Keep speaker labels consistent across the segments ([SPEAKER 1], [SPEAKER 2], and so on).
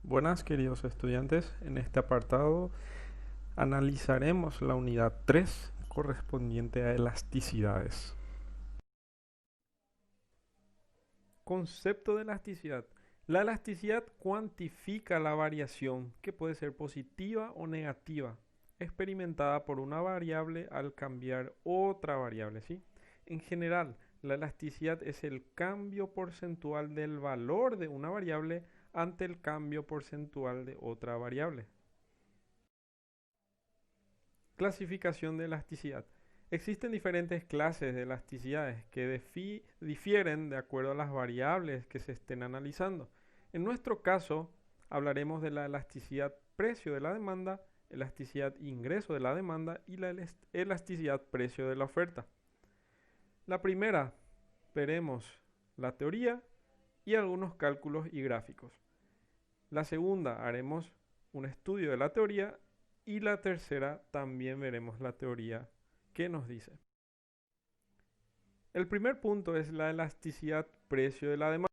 [SPEAKER 1] Buenas, queridos estudiantes. En este apartado analizaremos la unidad 3 correspondiente a elasticidades. Concepto de elasticidad. La elasticidad cuantifica la variación, que puede ser positiva o negativa, experimentada por una variable al cambiar otra variable, ¿sí? En general, la elasticidad es el cambio porcentual del valor de una variable ante el cambio porcentual de otra variable. Clasificación de elasticidad. Existen diferentes clases de elasticidades que difieren de acuerdo a las variables que se estén analizando. En nuestro caso, hablaremos de la elasticidad precio de la demanda, elasticidad ingreso de la demanda y la elasticidad precio de la oferta. La primera, veremos la teoría y algunos cálculos y gráficos. La segunda, haremos un estudio de la teoría y la tercera también veremos la teoría que nos dice. El primer punto es la elasticidad precio de la demanda.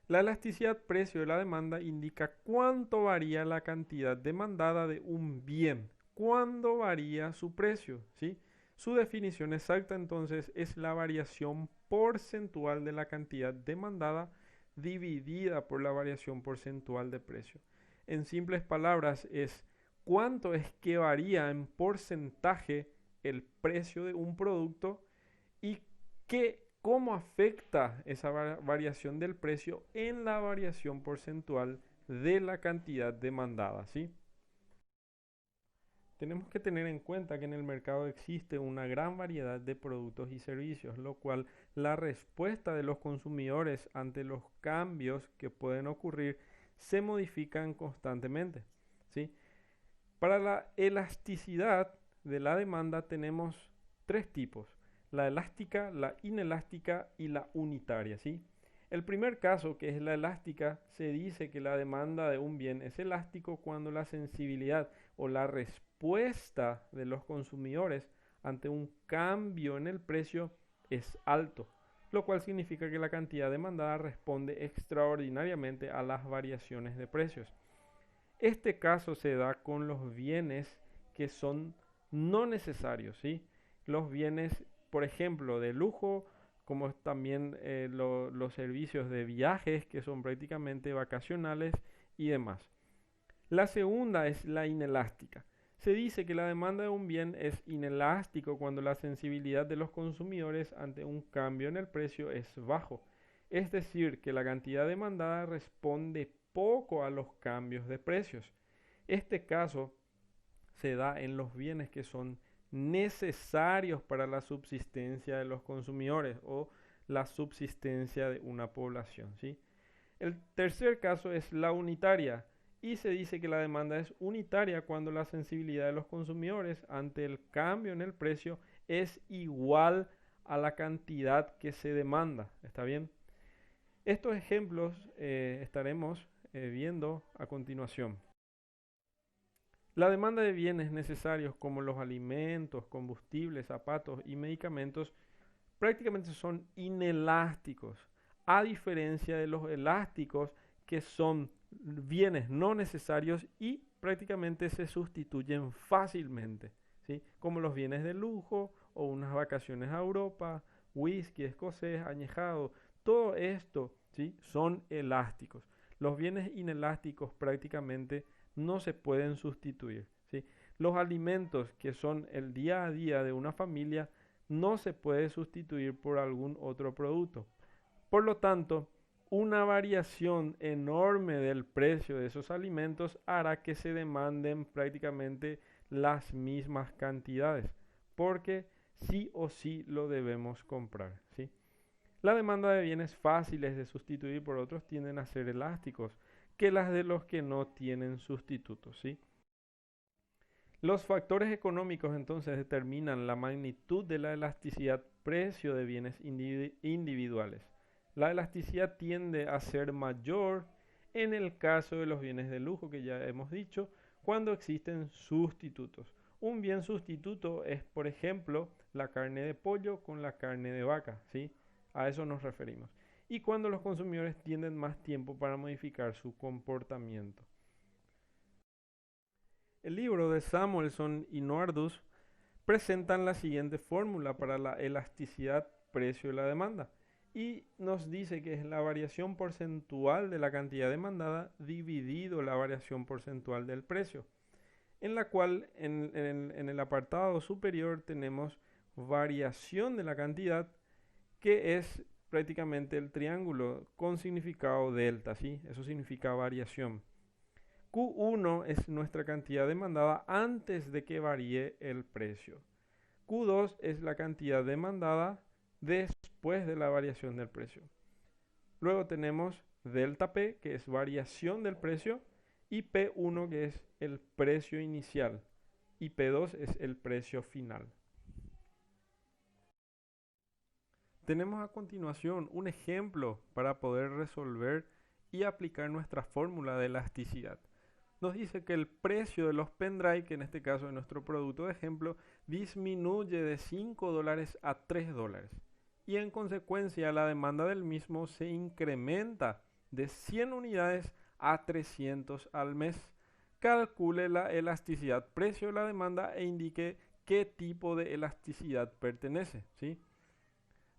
[SPEAKER 1] La elasticidad precio de la demanda indica cuánto varía la cantidad demandada de un bien, cuándo varía su precio, ¿sí? Su definición exacta entonces es la variación porcentual de la cantidad demandada dividida por la variación porcentual de precio. En simples palabras es cuánto es que varía en porcentaje el precio de un producto y cómo afecta esa variación del precio en la variación porcentual de la cantidad demandada, ¿sí? Tenemos que tener en cuenta que en el mercado existe una gran variedad de productos y servicios, lo cual la respuesta de los consumidores ante los cambios que pueden ocurrir se modifican constantemente, ¿sí? Para la elasticidad de la demanda tenemos tres tipos: la elástica, la inelástica y la unitaria, ¿sí? El primer caso, que es la elástica, se dice que la demanda de un bien es elástico cuando la sensibilidad o la respuesta de los consumidores ante un cambio en el precio es alto, lo cual significa que la cantidad demandada responde extraordinariamente a las variaciones de precios. Este caso se da con los bienes que son no necesarios, ¿sí? Los bienes, por ejemplo, de lujo, como también los servicios de viajes que son prácticamente vacacionales y demás. La segunda es la inelástica. Se dice que la demanda de un bien es inelástico cuando la sensibilidad de los consumidores ante un cambio en el precio es bajo. Es decir, que la cantidad demandada responde poco a los cambios de precios. Este caso se da en los bienes que son necesarios para la subsistencia de los consumidores o la subsistencia de una población, ¿sí? El tercer caso es la unitaria y se dice que la demanda es unitaria cuando la sensibilidad de los consumidores ante el cambio en el precio es igual a la cantidad que se demanda. ¿Está bien? Estos ejemplos estaremos viendo a continuación. La demanda de bienes necesarios como los alimentos, combustibles, zapatos y medicamentos prácticamente son inelásticos, a diferencia de los elásticos que son bienes no necesarios y prácticamente se sustituyen fácilmente, ¿sí? Como los bienes de lujo o unas vacaciones a Europa, whisky escocés, añejado, todo esto, ¿sí? Son elásticos. Los bienes inelásticos prácticamente no se pueden sustituir, ¿sí? Los alimentos que son el día a día de una familia no se puede sustituir por algún otro producto. Por lo tanto, una variación enorme del precio de esos alimentos hará que se demanden prácticamente las mismas cantidades, porque sí o sí lo debemos comprar, ¿sí? La demanda de bienes fáciles de sustituir por otros tienden a ser elásticos que las de los que no tienen sustitutos, ¿sí? Los factores económicos entonces determinan la magnitud de la elasticidad precio de bienes individuales. La elasticidad tiende a ser mayor en el caso de los bienes de lujo que ya hemos dicho, cuando existen sustitutos. Un bien sustituto es, por ejemplo, la carne de pollo con la carne de vaca, ¿sí? A eso nos referimos. y cuando los consumidores tienen más tiempo para modificar su comportamiento. El libro de Samuelson y Noardus presentan la siguiente fórmula para la elasticidad precio de la demanda y nos dice que es la variación porcentual de la cantidad demandada dividido la variación porcentual del precio, en la cual en el apartado superior tenemos variación de la cantidad, que es prácticamente el triángulo con significado delta, ¿sí? Eso significa variación. Q1 es nuestra cantidad demandada antes de que varíe el precio. Q2 es la cantidad demandada después de la variación del precio. Luego tenemos delta P, que es variación del precio, y P1, que es el precio inicial, y P2 es el precio final. Tenemos a continuación un ejemplo para poder resolver y aplicar nuestra fórmula de elasticidad. Nos dice que el precio de los pendrive, que en este caso es nuestro producto de ejemplo, disminuye de $5 a $3 y en consecuencia la demanda del mismo se incrementa de 100 unidades a 300 al mes. Calcule la elasticidad precio de la demanda e indique qué tipo de elasticidad pertenece, ¿sí?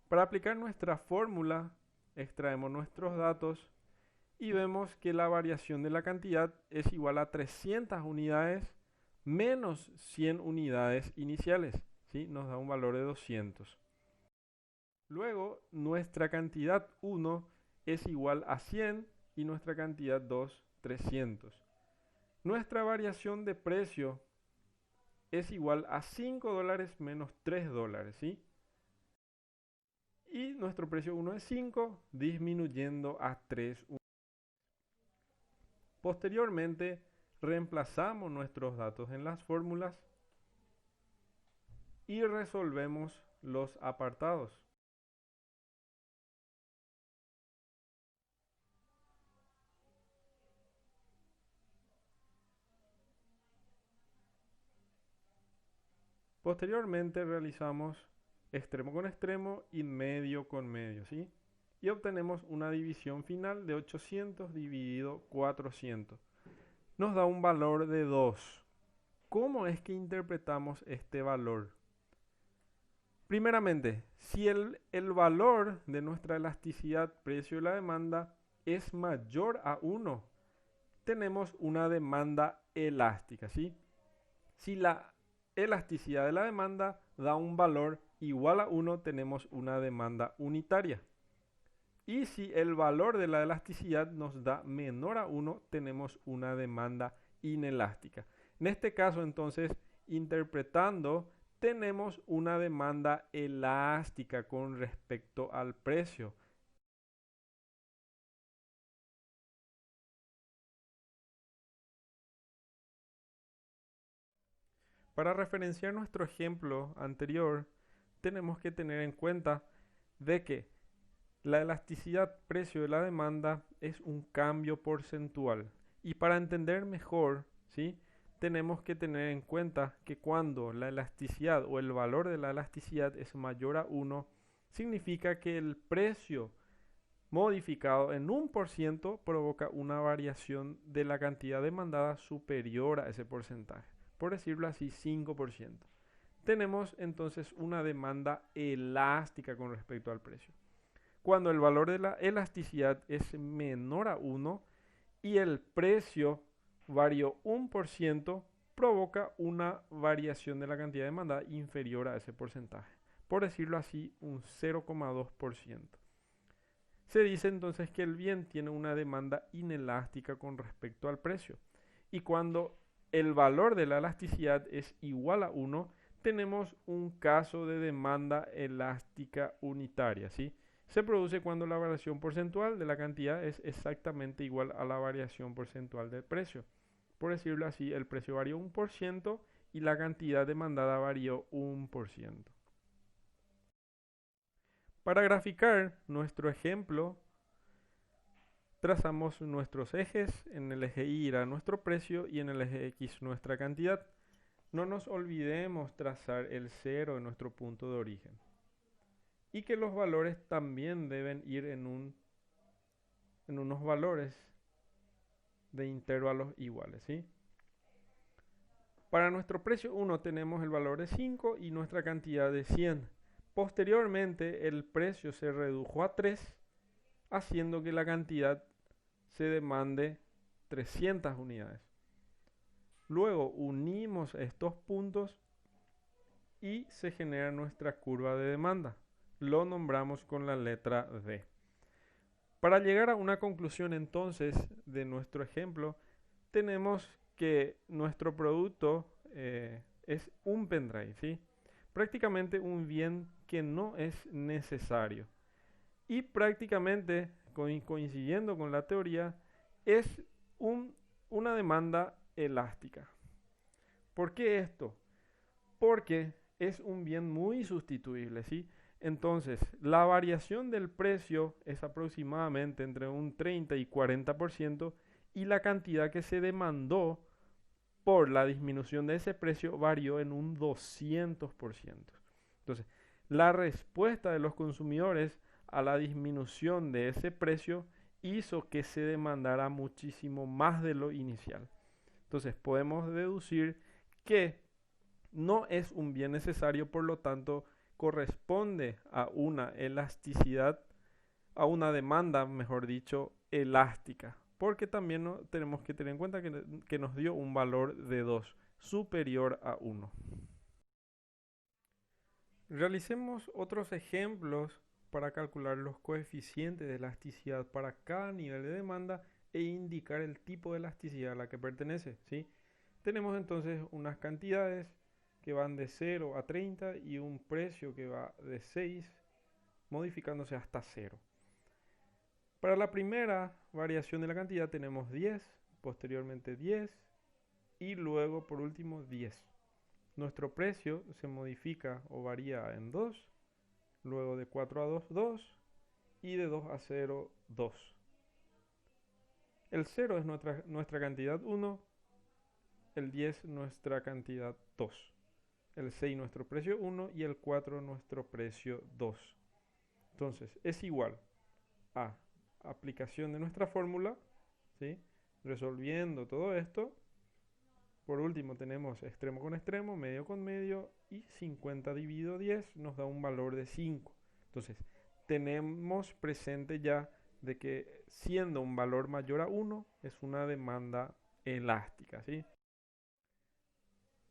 [SPEAKER 1] Para aplicar nuestra fórmula, extraemos nuestros datos y vemos que la variación de la cantidad es igual a 300 unidades menos 100 unidades iniciales, ¿sí? Nos da un valor de 200. Luego, nuestra cantidad 1 es igual a 100 y nuestra cantidad 2, 300. Nuestra variación de precio es igual a $5 menos $3, ¿sí? Y nuestro precio 1 es 5, disminuyendo a 3. Posteriormente, reemplazamos nuestros datos en las fórmulas y resolvemos los apartados. Posteriormente realizamos extremo con extremo y medio con medio, ¿sí? Y obtenemos una división final de 800 dividido 400. Nos da un valor de 2. ¿Cómo es que interpretamos este valor? Primeramente, si el valor de nuestra elasticidad precio de la demanda es mayor a 1, tenemos una demanda elástica, ¿sí? Si la elasticidad de la demanda da un valor igual a 1, tenemos una demanda unitaria. Y si el valor de la elasticidad nos da menor a 1, tenemos una demanda inelástica. En este caso, entonces, interpretando, tenemos una demanda elástica con respecto al precio. Para referenciar nuestro ejemplo anterior, tenemos que tener en cuenta de que la elasticidad precio de la demanda es un cambio porcentual. Y para entender mejor, ¿sí? Tenemos que tener en cuenta que cuando la elasticidad o el valor de la elasticidad es mayor a 1, significa que el precio modificado en 1% provoca una variación de la cantidad demandada superior a ese porcentaje. Por decirlo así, 5%. Tenemos entonces una demanda elástica con respecto al precio. Cuando el valor de la elasticidad es menor a 1 y el precio varió 1%, provoca una variación de la cantidad demandada inferior a ese porcentaje. Por decirlo así, un 0,2%. Se dice entonces que el bien tiene una demanda inelástica con respecto al precio. Y cuando el valor de la elasticidad es igual a 1, tenemos un caso de demanda elástica unitaria, ¿sí? Se produce cuando la variación porcentual de la cantidad es exactamente igual a la variación porcentual del precio. Por decirlo así, el precio varió 1% y la cantidad demandada varió 1%. Para graficar nuestro ejemplo, trazamos nuestros ejes. En el eje Y irá nuestro precio y en el eje X nuestra cantidad. No nos olvidemos trazar el 0 en nuestro punto de origen. Y que los valores también deben ir en un en unos valores de intervalos iguales, ¿sí? Para nuestro precio 1 tenemos el valor de 5 y nuestra cantidad de 100. Posteriormente el precio se redujo a 3, haciendo que la cantidad se demande 300 unidades. Luego unimos estos puntos y se genera nuestra curva de demanda. Lo nombramos con la letra D. Para llegar a una conclusión entonces de nuestro ejemplo, tenemos que nuestro producto es un pendrive, ¿sí? Prácticamente un bien que no es necesario. Y prácticamente, coincidiendo con la teoría, es una demanda elástica. ¿Por qué esto? Porque es un bien muy sustituible, ¿sí? Entonces, la variación del precio es aproximadamente entre un 30 y 40% y la cantidad que se demandó por la disminución de ese precio varió en un 200%. Entonces, la respuesta de los consumidores a la disminución de ese precio hizo que se demandara muchísimo más de lo inicial. Entonces, podemos deducir que no es un bien necesario, por lo tanto, corresponde a una elasticidad, a una demanda, mejor dicho, elástica. Porque también tenemos que tener en cuenta que nos dio un valor de 2, superior a 1. Realicemos otros ejemplos para calcular los coeficientes de elasticidad para cada nivel de demanda e indicar el tipo de elasticidad a la que pertenece, ¿sí? Tenemos entonces unas cantidades que van de 0 a 30 y un precio que va de 6 modificándose hasta 0. Para la primera variación de la cantidad tenemos 10, posteriormente 10 y luego por último 10. Nuestro precio se modifica o varía en 2, luego de 4 a 2, 2 y de 2 a 0, 2. El 0 es nuestra cantidad 1, el 10 nuestra cantidad 2, el 6 nuestro precio 1 y el 4 nuestro precio 2. Entonces es igual a aplicación de nuestra fórmula, ¿sí? Resolviendo todo esto. Por último tenemos extremo con extremo, medio con medio y 50 dividido 10 nos da un valor de 5. Entonces tenemos presente ya de que siendo un valor mayor a 1 es una demanda elástica, ¿sí?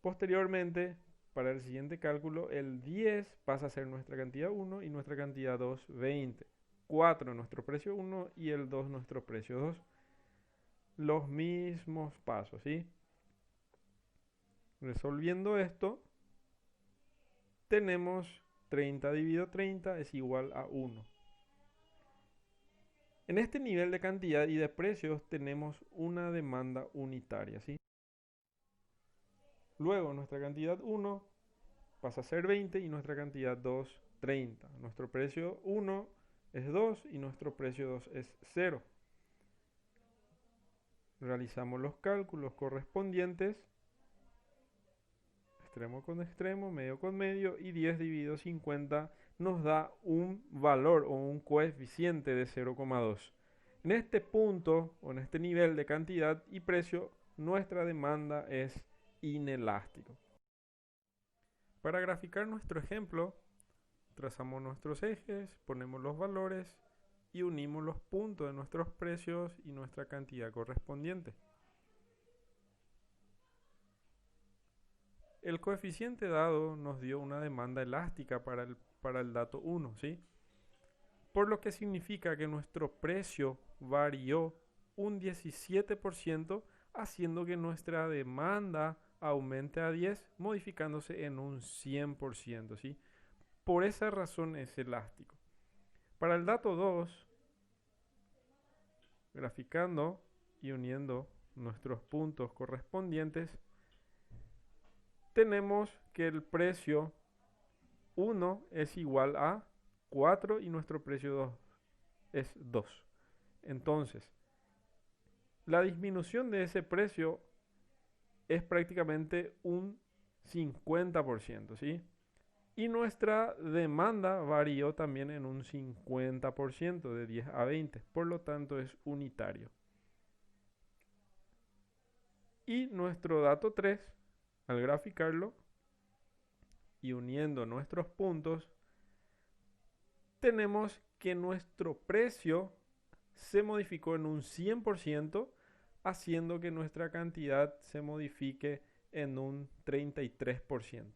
[SPEAKER 1] Posteriormente, para el siguiente cálculo, el 10 pasa a ser nuestra cantidad 1 y nuestra cantidad 2, 20. 4 nuestro precio 1 y el 2 nuestro precio 2. Los mismos pasos, ¿sí? Resolviendo esto, tenemos 30 dividido 30 es igual a 1. En este nivel de cantidad y de precios tenemos una demanda unitaria, ¿sí? Luego nuestra cantidad 1 pasa a ser 20 y nuestra cantidad 2, 30. Nuestro precio 1 es 2 y nuestro precio 2 es 0. Realizamos los cálculos correspondientes, extremo con extremo, medio con medio, y 10 dividido 50 nos da un valor o un coeficiente de 0,2. En este punto o en este nivel de cantidad y precio, nuestra demanda es inelástico. Para graficar nuestro ejemplo, trazamos nuestros ejes, ponemos los valores y unimos los puntos de nuestros precios y nuestra cantidad correspondiente. El coeficiente dado nos dio una demanda elástica para el dato 1, ¿sí? Por lo que significa que nuestro precio varió un 17%, haciendo que nuestra demanda aumente a 10, modificándose en un 100%, ¿sí? Por esa razón es elástico. Para el dato 2, graficando y uniendo nuestros puntos correspondientes, tenemos que el precio 1 es igual a 4 y nuestro precio 2 es 2. Entonces, la disminución de ese precio es prácticamente un 50%, ¿sí? Y nuestra demanda varió también en un 50%, de 10 a 20, por lo tanto es unitario. Y nuestro dato 3, al graficarlo y uniendo nuestros puntos, tenemos que nuestro precio se modificó en un 100%, haciendo que nuestra cantidad se modifique en un 33%.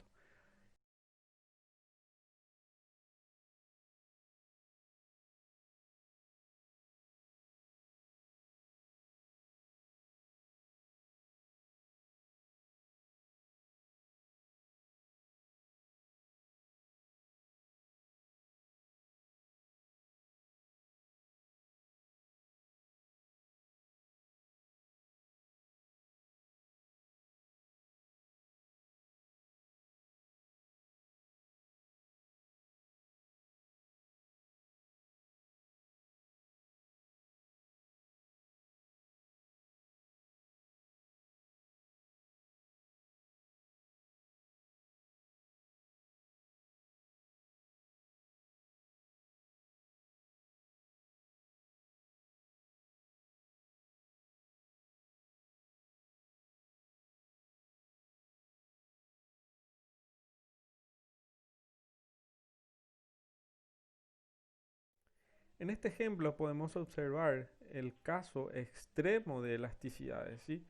[SPEAKER 1] En este ejemplo podemos observar el caso extremo de elasticidades, ¿sí?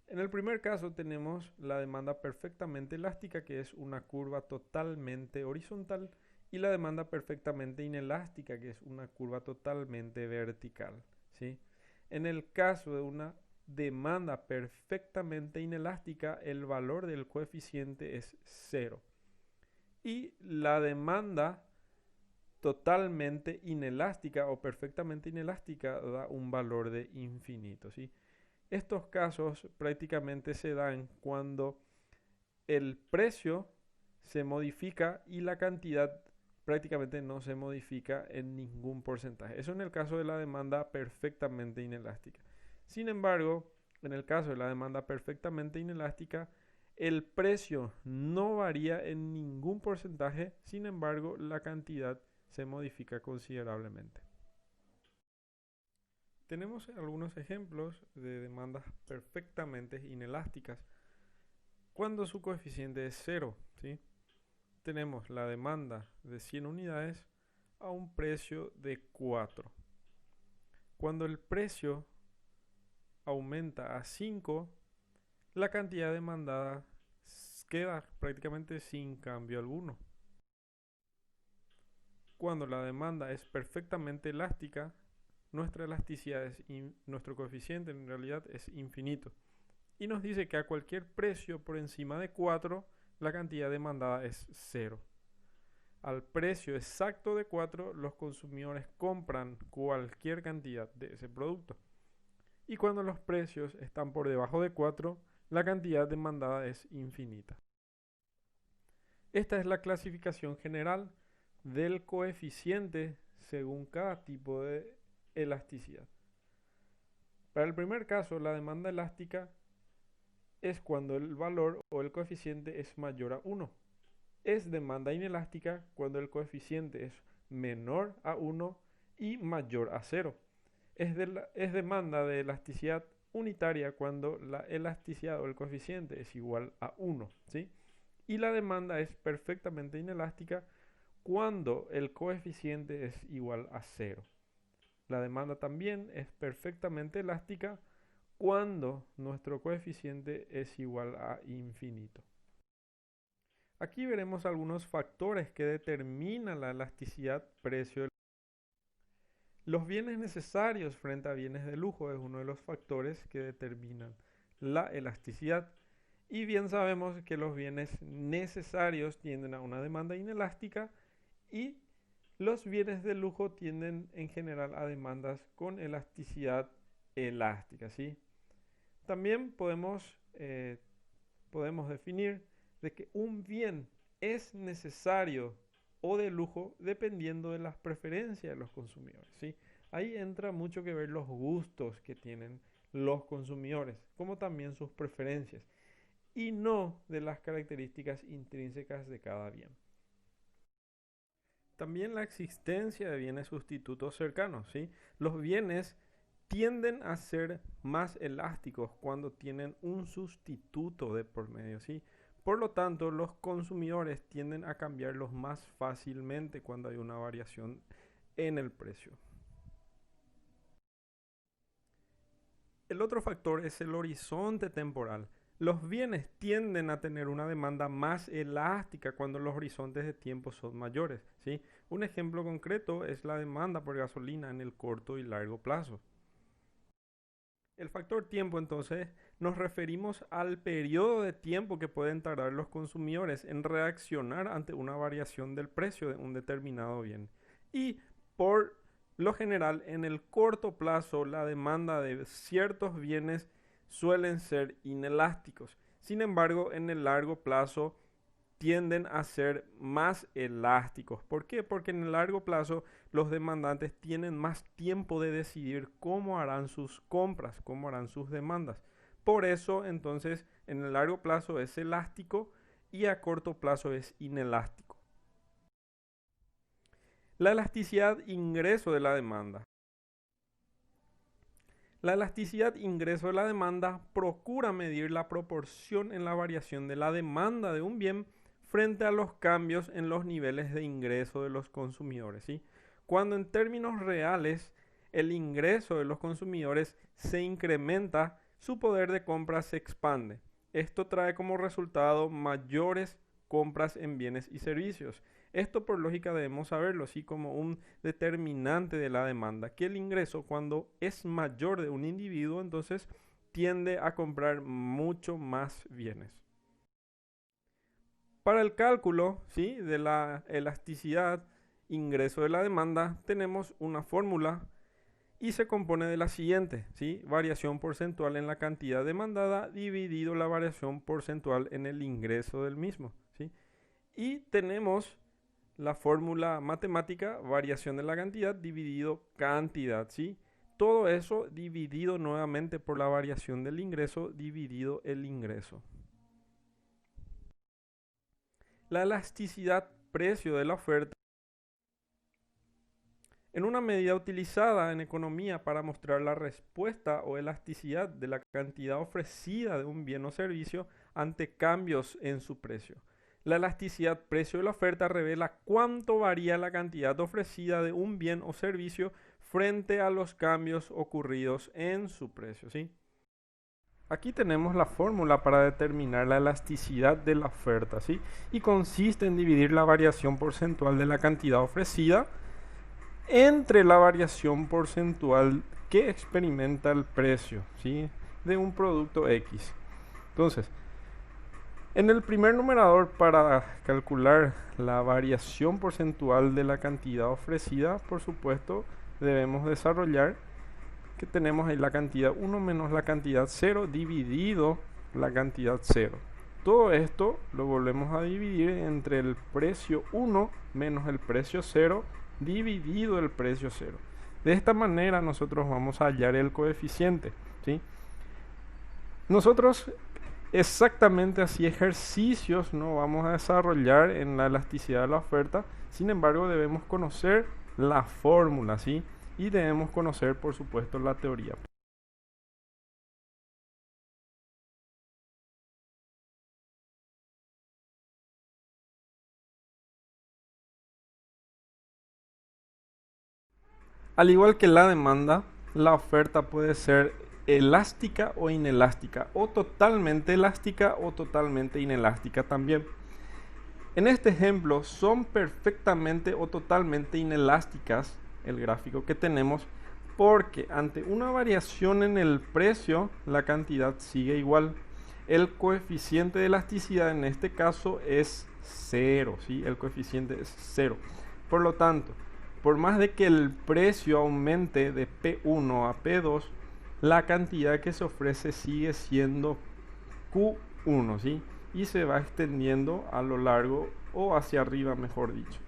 [SPEAKER 1] En el primer caso tenemos la demanda perfectamente elástica, que es una curva totalmente horizontal, y la demanda perfectamente inelástica, que es una curva totalmente vertical, ¿sí? En el caso de una demanda perfectamente inelástica, el valor del coeficiente es cero. Y la demanda totalmente inelástica o perfectamente inelástica da un valor de infinito, ¿sí? Estos casos prácticamente se dan cuando el precio se modifica y la cantidad prácticamente no se modifica en ningún porcentaje. Eso en el caso de la demanda perfectamente inelástica. Sin embargo, en el caso de la demanda perfectamente inelástica, el precio no varía en ningún porcentaje, sin embargo, la cantidad se modifica considerablemente. Tenemos algunos ejemplos de demandas perfectamente inelásticas cuando su coeficiente es cero, ¿sí? Tenemos la demanda de 100 unidades a un precio de 4. Cuando el precio aumenta a 5, la cantidad demandada queda prácticamente sin cambio alguno. Cuando la demanda es perfectamente elástica, nuestra elasticidad nuestro coeficiente en realidad es infinito. Y nos dice que a cualquier precio por encima de 4, la cantidad demandada es cero. Al precio exacto de 4, los consumidores compran cualquier cantidad de ese producto. Y cuando los precios están por debajo de 4, la cantidad demandada es infinita. Esta es la clasificación general del coeficiente según cada tipo de elasticidad. Para el primer caso, la demanda elástica es cuando el valor o el coeficiente es mayor a 1. Es demanda inelástica cuando el coeficiente es menor a 1 y mayor a 0. Es demanda de elasticidad unitaria cuando la elasticidad o el coeficiente es igual a 1, ¿sí? Y la demanda es perfectamente inelástica cuando el coeficiente es igual a 0. La demanda también es perfectamente elástica cuando nuestro coeficiente es igual a infinito. Aquí veremos algunos factores que determinan la elasticidad precio. Los bienes necesarios frente a bienes de lujo es uno de los factores que determinan la elasticidad. Y bien sabemos que los bienes necesarios tienden a una demanda inelástica y los bienes de lujo tienden en general a demandas con elasticidad elástica, ¿sí? También podemos definir de que un bien es necesario o de lujo dependiendo de las preferencias de los consumidores, ¿sí? Ahí entra mucho que ver los gustos que tienen los consumidores, como también sus preferencias, y no de las características intrínsecas de cada bien. también la existencia de bienes sustitutos cercanos, ¿sí? Los bienes tienden a ser más elásticos cuando tienen un sustituto de por medio, ¿sí? Por lo tanto, los consumidores tienden a cambiarlos más fácilmente cuando hay una variación en el precio. El otro factor es el horizonte temporal. Los bienes tienden a tener una demanda más elástica cuando los horizontes de tiempo son mayores, ¿sí? Un ejemplo concreto es la demanda por gasolina en el corto y largo plazo. El factor tiempo, entonces, nos referimos al periodo de tiempo que pueden tardar los consumidores en reaccionar ante una variación del precio de un determinado bien. Y por lo general, en el corto plazo, la demanda de ciertos bienes suelen ser inelásticos. Sin embargo, en el largo plazo tienden a ser más elásticos. ¿Por qué? Porque en el largo plazo los demandantes tienen más tiempo de decidir cómo harán sus compras, cómo harán sus demandas. Por eso, entonces, en el largo plazo es elástico y a corto plazo es inelástico. La elasticidad ingreso de la demanda. La elasticidad ingreso de la demanda procura medir la proporción en la variación de la demanda de un bien frente a los cambios en los niveles de ingreso de los consumidores, ¿sí? Cuando en términos reales el ingreso de los consumidores se incrementa, su poder de compra se expande. Esto trae como resultado mayores compras en bienes y servicios. Esto por lógica debemos saberlo, así como un determinante de la demanda, que el ingreso cuando es mayor de un individuo, entonces tiende a comprar mucho más bienes. Para el cálculo, ¿sí?, de la elasticidad ingreso de la demanda, tenemos una fórmula y se compone de la siguiente, ¿sí? Variación porcentual en la cantidad demandada dividido la variación porcentual en el ingreso del mismo, ¿sí? Y tenemos la fórmula matemática, variación de la cantidad dividido cantidad, ¿sí? Todo eso dividido nuevamente por la variación del ingreso dividido el ingreso. La elasticidad precio de la oferta. En una medida utilizada en economía para mostrar la respuesta o elasticidad de la cantidad ofrecida de un bien o servicio ante cambios en su precio. La elasticidad precio de la oferta revela cuánto varía la cantidad ofrecida de un bien o servicio frente a los cambios ocurridos en su precio, ¿sí? Aquí tenemos la fórmula para determinar la elasticidad de la oferta, ¿sí? Y consiste en dividir la variación porcentual de la cantidad ofrecida entre la variación porcentual que experimenta el precio, ¿sí?, de un producto X. Entonces, en el primer numerador, para calcular la variación porcentual de la cantidad ofrecida, por supuesto, debemos desarrollar que tenemos ahí la cantidad 1 menos la cantidad 0 dividido la cantidad 0. Todo esto lo volvemos a dividir entre el precio 1 menos el precio 0 dividido el precio 0. De esta manera nosotros vamos a hallar el coeficiente, ¿sí? Nosotros exactamente así ejercicios no vamos a desarrollar en la elasticidad de la oferta. Sin embargo, debemos conocer la fórmula, ¿sí? Y debemos conocer, por supuesto, la teoría. Al igual que la demanda, la oferta puede ser elástica o inelástica, o totalmente elástica o totalmente inelástica también. En este ejemplo son perfectamente o totalmente inelásticas el gráfico que tenemos, porque ante una variación en el precio la cantidad sigue igual. El coeficiente de elasticidad en este caso es 0, ¿sí? El coeficiente es 0. Por lo tanto, por más de que el precio aumente de P1 a P2, la cantidad que se ofrece sigue siendo Q1, ¿sí? Y se va extendiendo a lo largo o hacia arriba, mejor dicho.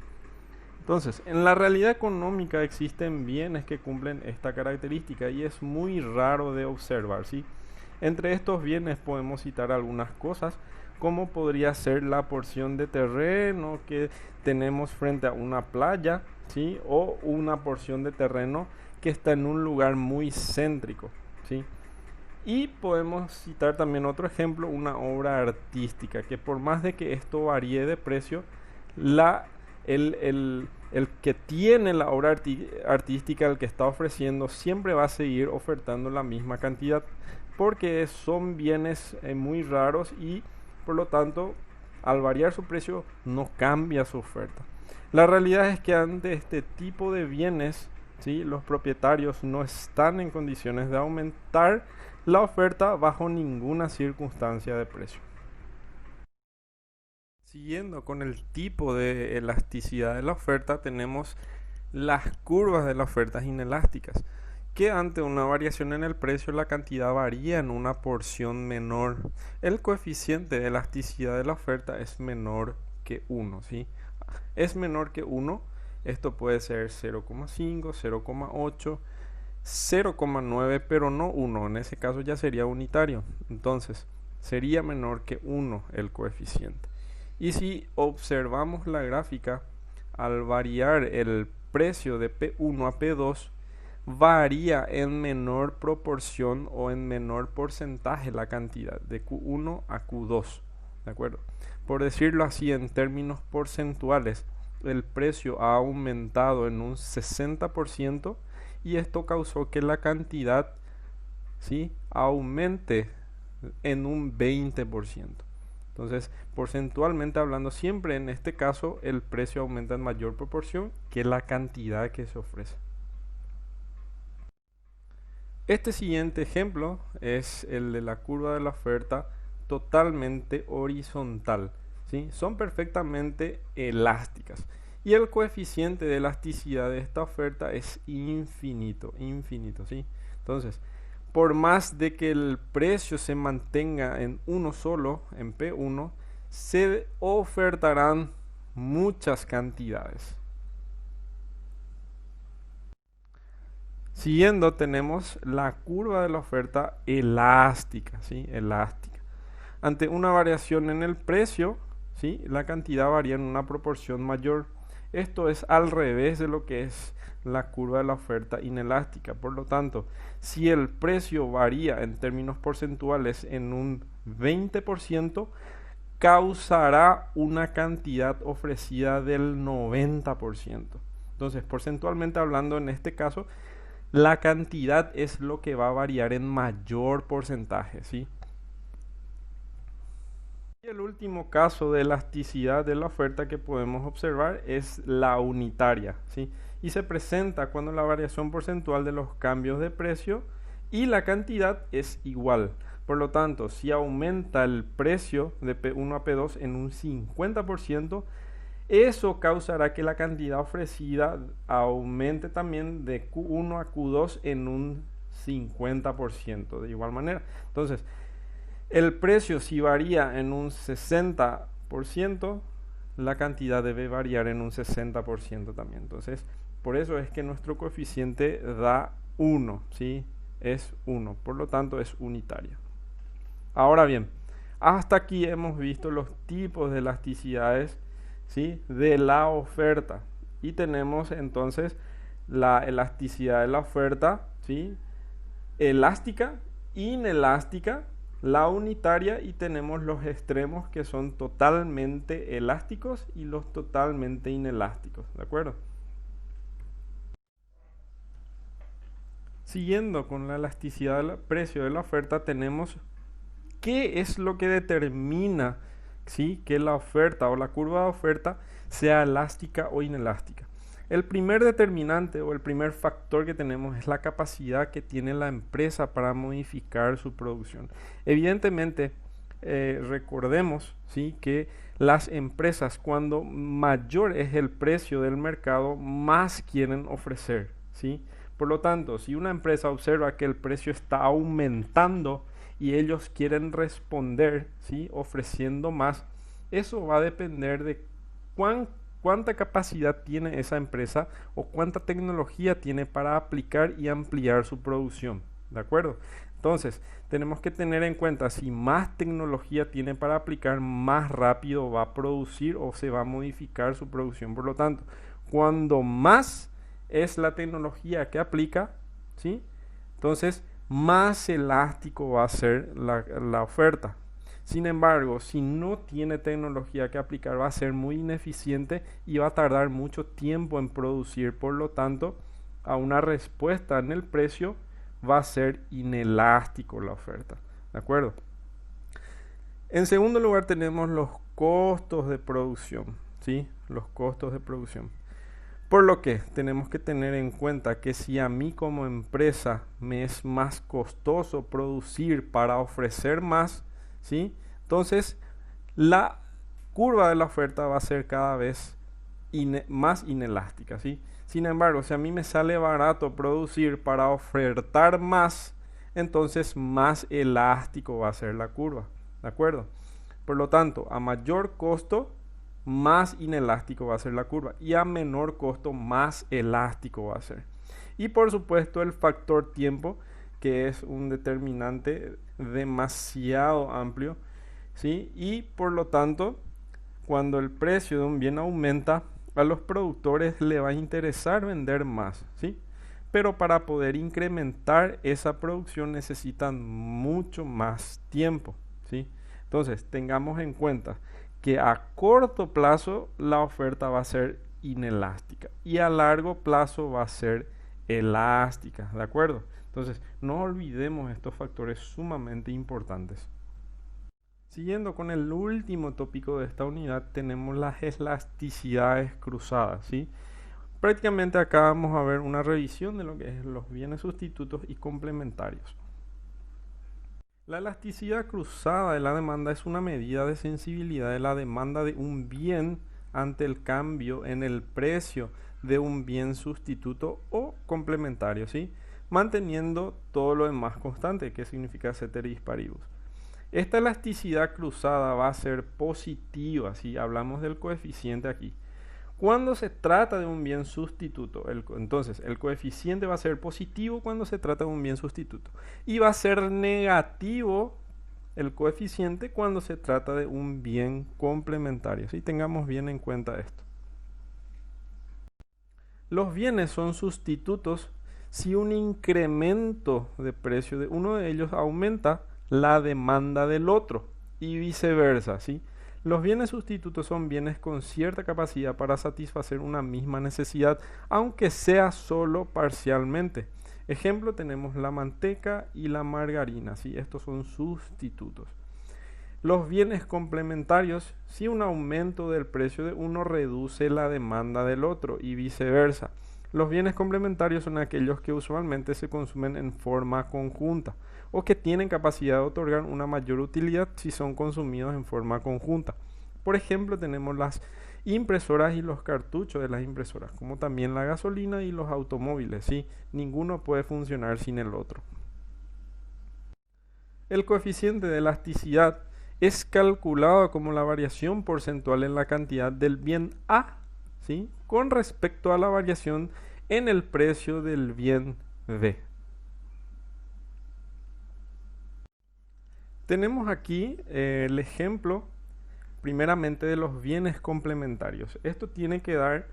[SPEAKER 1] Entonces, en la realidad económica existen bienes que cumplen esta característica y es muy raro de observar, ¿sí? Entre estos bienes podemos citar algunas cosas, como podría ser la porción de terreno que tenemos frente a una playa, ¿sí? O una porción de terreno que está en un lugar muy céntrico, ¿sí? Y podemos citar también otro ejemplo, una obra artística, que por más de que esto varíe de precio, la, el que tiene la obra artística, el que está ofreciendo, siempre va a seguir ofertando la misma cantidad, porque son bienes muy raros y por lo tanto, al variar su precio, no cambia su oferta. La realidad es que ante este tipo de bienes, ¿sí?, los propietarios no están en condiciones de aumentar la oferta bajo ninguna circunstancia de precio. Siguiendo con el tipo de elasticidad de la oferta, tenemos las curvas de las ofertas inelásticas, que ante una variación en el precio la cantidad varía en una porción menor. El coeficiente de elasticidad de la oferta es menor que 1, ¿sí? Es menor que 1, esto puede ser 0,5, 0,8, 0,9, pero no 1, en ese caso ya sería unitario, entonces sería menor que 1 el coeficiente. Y si observamos la gráfica, al variar el precio de P1 a P2, varía en menor proporción o en menor porcentaje la cantidad de Q1 a Q2, ¿de acuerdo? Por decirlo así, en términos porcentuales, el precio ha aumentado en un 60%, y esto causó que la cantidad, ¿sí?, aumente en un 20%. Entonces, porcentualmente hablando, siempre en este caso el precio aumenta en mayor proporción que la cantidad que se ofrece. Este siguiente ejemplo es el de la curva de la oferta totalmente horizontal, ¿sí? Son perfectamente elásticas. Y el coeficiente de elasticidad de esta oferta es infinito, ¿sí? Entonces, por más de que el precio se mantenga en uno solo, en P1, se ofertarán muchas cantidades. Siguiendo, tenemos la curva de la oferta elástica, ¿sí? Elástica. Ante una variación en el precio, ¿sí?, la cantidad varía en una proporción mayor. Esto es al revés de lo que es la curva de la oferta inelástica. Por lo tanto, si el precio varía en términos porcentuales en un 20%, causará una cantidad ofrecida del 90%. Entonces, porcentualmente hablando, en este caso, la cantidad es lo que va a variar en mayor porcentaje, ¿sí? Y el último caso de elasticidad de la oferta que podemos observar es la unitaria, ¿sí? Y se presenta cuando la variación porcentual de los cambios de precio y la cantidad es igual. Por lo tanto, si aumenta el precio de P1 a P2 en un 50%, eso causará que la cantidad ofrecida aumente también de Q1 a Q2 en un 50%, de igual manera. Entonces, el precio, si varía en un 60%, la cantidad debe variar en un 60% también. Entonces, por eso es que nuestro coeficiente da 1, ¿sí? Es 1, por lo tanto es unitario. Ahora bien, hasta aquí hemos visto los tipos de elasticidades, ¿sí?, de la oferta. Y tenemos entonces la elasticidad de la oferta, ¿sí?, elástica, inelástica, la unitaria, y tenemos los extremos que son totalmente elásticos y los totalmente inelásticos, ¿de acuerdo? Siguiendo con la elasticidad del precio de la oferta, tenemos qué es lo que determina, ¿sí?, que la oferta o la curva de oferta sea elástica o inelástica. El primer determinante o el primer factor que tenemos es la capacidad que tiene la empresa para modificar su producción. Evidentemente, recordemos, ¿sí?, que las empresas, cuando mayor es el precio del mercado, más quieren ofrecer, ¿sí? Por lo tanto, si una empresa observa que el precio está aumentando y ellos quieren responder, ¿sí?, ofreciendo más, eso va a depender de cuánta capacidad tiene esa empresa o cuánta tecnología tiene para aplicar y ampliar su producción, ¿de acuerdo? Entonces, tenemos que tener en cuenta si más tecnología tiene para aplicar, más rápido va a producir o se va a modificar su producción. Por lo tanto, cuando más es la tecnología que aplica, ¿sí? Entonces, más elástico va a ser la oferta. Sin embargo, si no tiene tecnología que aplicar, va a ser muy ineficiente y va a tardar mucho tiempo en producir. Por lo tanto, a una respuesta en el precio va a ser inelástico la oferta. ¿De acuerdo? En segundo lugar tenemos los costos de producción. ¿Sí? Los costos de producción. Por lo que tenemos que tener en cuenta que si a mí como empresa me es más costoso producir para ofrecer más, ¿sí? Entonces la curva de la oferta va a ser cada vez más inelástica, ¿sí? Sin embargo, si a mí me sale barato producir para ofertar más, entonces más elástico va a ser la curva, ¿de acuerdo? Por lo tanto, a mayor costo, más inelástico va a ser la curva y a menor costo, más elástico va a ser. Y por supuesto el factor tiempo, que es un determinante demasiado amplio, ¿sí? Y por lo tanto, cuando el precio de un bien aumenta, a los productores le va a interesar vender más, ¿sí? Pero para poder incrementar esa producción necesitan mucho más tiempo, ¿sí? Entonces, tengamos en cuenta que a corto plazo la oferta va a ser inelástica y a largo plazo va a ser elástica, ¿de acuerdo? Entonces, no olvidemos estos factores sumamente importantes. Siguiendo con el último tópico de esta unidad, tenemos las elasticidades cruzadas, ¿sí? Prácticamente acá vamos a ver una revisión de lo que es los bienes sustitutos y complementarios. La elasticidad cruzada de la demanda es una medida de sensibilidad de la demanda de un bien ante el cambio en el precio de un bien sustituto o complementario, ¿sí? Manteniendo todo lo demás constante, que significa ceteris paribus. Esta elasticidad cruzada va a ser positiva, si hablamos del coeficiente aquí. Cuando se trata de un bien sustituto, entonces el coeficiente va a ser positivo cuando se trata de un bien sustituto. Y va a ser negativo el coeficiente cuando se trata de un bien complementario. ¿Sí? Tengamos bien en cuenta esto. Los bienes son sustitutos si un incremento de precio de uno de ellos aumenta la demanda del otro y viceversa, ¿sí? Los bienes sustitutos son bienes con cierta capacidad para satisfacer una misma necesidad, aunque sea solo parcialmente. Ejemplo, tenemos la manteca y la margarina, ¿sí? Estos son sustitutos. Los bienes complementarios, si un aumento del precio de uno reduce la demanda del otro y viceversa. Los bienes complementarios son aquellos que usualmente se consumen en forma conjunta o que tienen capacidad de otorgar una mayor utilidad si son consumidos en forma conjunta. Por ejemplo, tenemos las impresoras y los cartuchos de las impresoras, como también la gasolina y los automóviles, ¿sí? Ninguno puede funcionar sin el otro. El coeficiente de elasticidad es calculado como la variación porcentual en la cantidad del bien A, ¿sí? Con respecto a la variación en el precio del bien B. Tenemos aquí el ejemplo primeramente de los bienes complementarios. Esto tiene que dar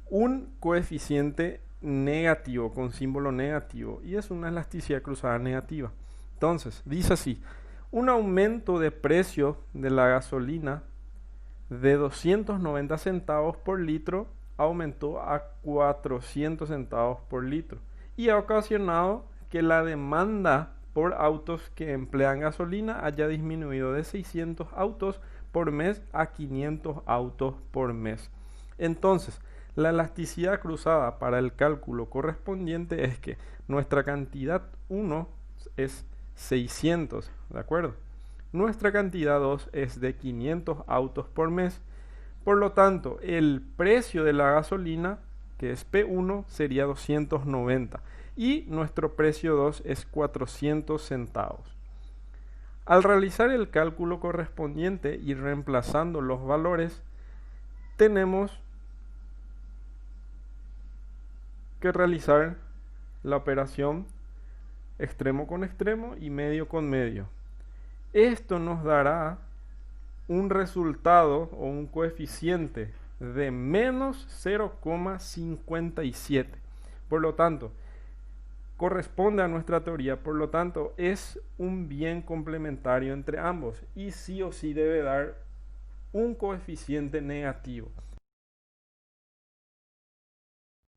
[SPEAKER 1] un coeficiente negativo con símbolo negativo y es una elasticidad cruzada negativa. Entonces, dice así: un aumento de precio de la gasolina de 290 centavos por litro aumentó a 400 centavos por litro y ha ocasionado que la demanda por autos que emplean gasolina haya disminuido de 600 autos por mes a 500 autos por mes. Entonces, la elasticidad cruzada para el cálculo correspondiente es que nuestra cantidad 1 es 600, ¿de acuerdo? Nuestra cantidad 2 es de 500 autos por mes. Por lo tanto, el precio de la gasolina, que es P1, sería 290 y nuestro precio 2 es 400 centavos. Al realizar el cálculo correspondiente y reemplazando los valores, tenemos que realizar la operación extremo con extremo y medio con medio. Esto nos dará un resultado o un coeficiente de menos 0,57. Por lo tanto, corresponde a nuestra teoría, por lo tanto, es un bien complementario entre ambos y sí o sí debe dar un coeficiente negativo.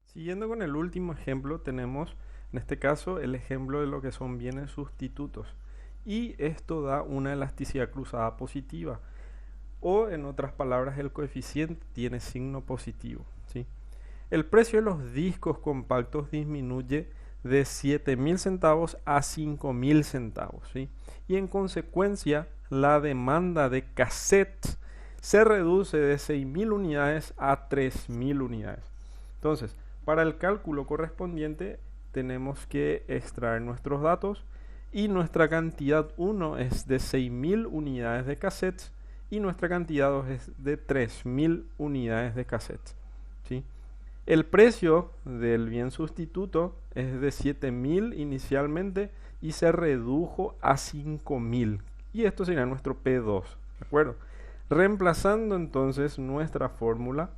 [SPEAKER 1] Siguiendo con el último ejemplo, tenemos en este caso el ejemplo de lo que son bienes sustitutos. Y esto da una elasticidad cruzada positiva. O en otras palabras, el coeficiente tiene signo positivo, ¿sí? El precio de los discos compactos disminuye de 7.000 centavos a 5.000 centavos, ¿sí? Y en consecuencia, la demanda de cassettes se reduce de 6.000 unidades a 3.000 unidades. Entonces, para el cálculo correspondiente, tenemos que extraer nuestros datos y nuestra cantidad 1 es de 6.000 unidades de cassettes y nuestra cantidad 2 es de 3.000 unidades de cassettes, ¿sí? El precio del bien sustituto es de 7.000 inicialmente y se redujo a 5.000. Y esto sería nuestro P2, ¿de acuerdo? Reemplazando entonces nuestra fórmula,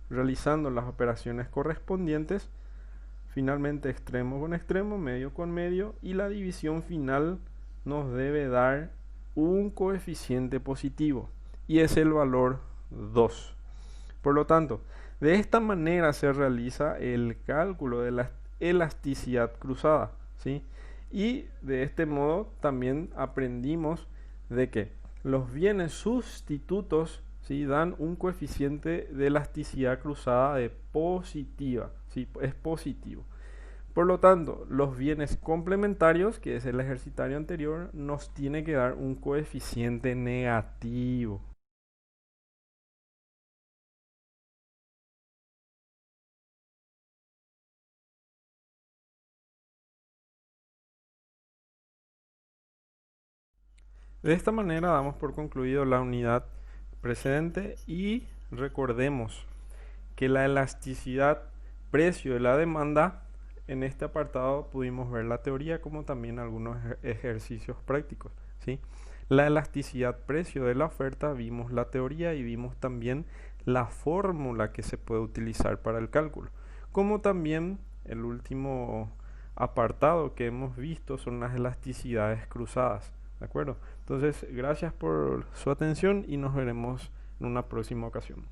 [SPEAKER 1] realizando las operaciones correspondientes, finalmente extremo con extremo, medio con medio, y la división final nos debe dar un coeficiente positivo, y es el valor 2. Por lo tanto, de esta manera se realiza el cálculo de la elasticidad cruzada, ¿sí? Y de este modo también aprendimos de que los bienes sustitutos, ¿sí?, dan un coeficiente de elasticidad cruzada de positiva, ¿sí? Es positivo. Por lo tanto, los bienes complementarios, que es el ejercitario anterior, nos tiene que dar un coeficiente negativo. De esta manera damos por concluido la unidad precedente y recordemos que la elasticidad precio de la demanda, en este apartado pudimos ver la teoría como también algunos ejercicios prácticos, ¿sí? La elasticidad precio de la oferta, vimos la teoría y vimos también la fórmula que se puede utilizar para el cálculo, como también el último apartado que hemos visto son las elasticidades cruzadas, ¿de acuerdo? Entonces, gracias por su atención y nos veremos en una próxima ocasión.